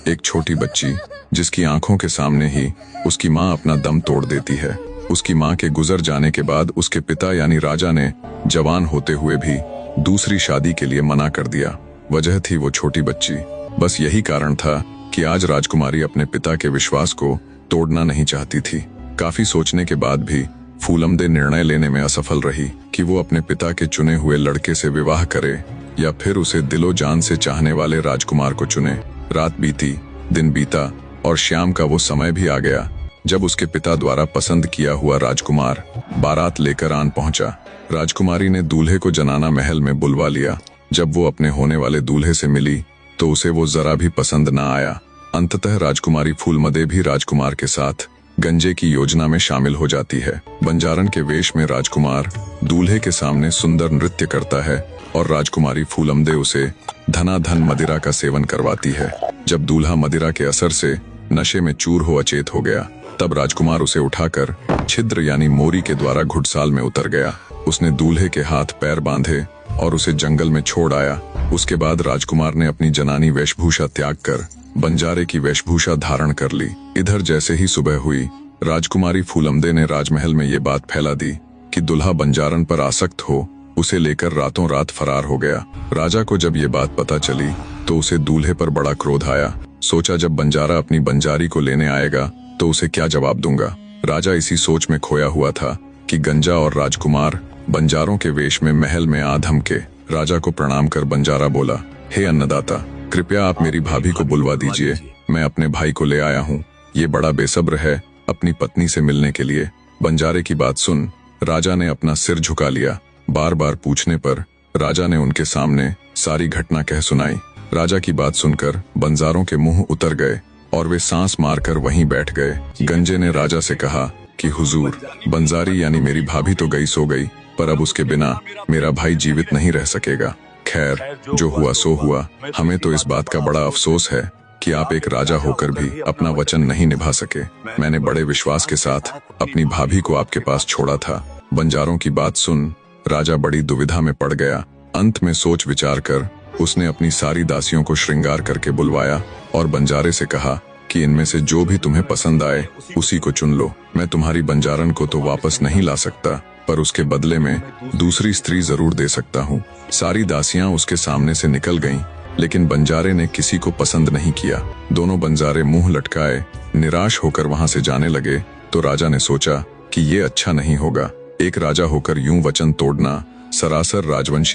एक छोटी बच्ची जिसकी आंखों के सामने ही उसकी माँ अपना दम तोड़ देती है। उसकी माँ के गुजर जाने के बाद उसके पिता यानी राजा ने जवान होते हुए भी दूसरी शादी के लिए मना कर दिया। वजह थी वो छोटी बच्ची। बस यही कारण था कि आज राजकुमारी अपने पिता के विश्वास को तोड़ना नहीं चाहती थी। काफी सोचने के बाद भी फूलमदे निर्णय लेने में असफल रही कि वो अपने पिता के चुने हुए लड़के से विवाह करे या फिर उसे दिलो जान से चाहने वाले राजकुमार को चुने। रात बीती, दिन बीता और शाम का वो समय भी आ गया जब उसके पिता द्वारा पसंद किया हुआ राजकुमार बारात लेकर आन पहुंचा। राजकुमारी ने दूल्हे को जनाना महल में बुलवा लिया। जब वो अपने होने वाले दूल्हे से मिली तो उसे वो जरा भी पसंद न आया। अंततः राजकुमारी फूलमदे भी राजकुमार के साथ गंजे की योजना में शामिल हो जाती है। बंजारन के वेश में राजकुमार दूल्हे के सामने सुंदर नृत्य करता है और राजकुमारी फूलमदे उसे धनाधन मदिरा का सेवन करवाती है। जब दूल्हा मदिरा के असर से नशे में चूर हो अचेत हो गया, तब राजकुमार उसे उठाकर छिद्र यानी मोरी के द्वारा घुड़साल में उतर गया। उसने दूल्हे के हाथ पैर बांधे और उसे जंगल में छोड़ आया। उसके बाद राजकुमार ने अपनी जनानी वेशभूषा त्याग कर बंजारे की वेशभूषा धारण कर ली। इधर जैसे ही सुबह हुई, राजकुमारी फूलमदे ने राजमहल में ये बात फैला दी कि दुल्हा बंजारन पर आसक्त हो उसे लेकर रातों रात फरार हो गया। राजा को जब ये बात पता चली तो उसे दूल्हे पर बड़ा क्रोध आया। सोचा जब बंजारा अपनी बंजारी को लेने आएगा तो उसे क्या जवाब दूंगा। राजा इसी सोच में खोया हुआ था कि गंजा और राजकुमार बंजारों के वेश में महल में आ धमके। राजा को प्रणाम कर बंजारा बोला, हे अन्नदाता, कृपया आप मेरी भाभी को बुलवा दीजिए। मैं अपने भाई को ले आया हूँ। ये बड़ा बेसब्र है अपनी पत्नी से मिलने के लिए। बंजारे की बात सुन राजा ने अपना सिर झुका लिया। बार बार पूछने पर राजा ने उनके सामने सारी घटना कह सुनाई। राजा की बात सुनकर बंजारों के मुंह उतर गए और वे सांस मारकर वहीं बैठ गए। गंजे ने राजा से कहा कि हुजूर, बंजारी यानी मेरी भाभी तो गई सो गई, पर अब उसके बिना मेरा भाई जीवित नहीं रह सकेगा। खैर, जो हुआ सो हुआ। हमें तो इस बात का बड़ा अफसोस है कि आप एक राजा होकर भी अपना वचन नहीं निभा सके। मैंने बड़े विश्वास के साथ अपनी भाभी को आपके पास छोड़ा था। बंजारों की बात सुन राजा बड़ी दुविधा में पड़ गया। अंत में सोच विचार कर उसने अपनी सारी दासियों को श्रृंगार करके बुलवाया और बंजारे से कहा कि इनमें से जो भी तुम्हें पसंद आए उसी को चुन लो। मैं तुम्हारी बंजारन को तो वापस नहीं ला सकता, पर उसके बदले में दूसरी स्त्री जरूर दे सकता हूँ। सारी दासियां उसके सामने से निकल गईं, लेकिन बंजारे ने किसी को पसंद नहीं किया। दोनों बंजारे मुंह लटकाए निराश होकर वहां से जाने लगे तो राजा ने सोचा कि ये अच्छा नहीं होगा। एक राजा होकर यूं वचन तोड़ना सरासर राजवंशी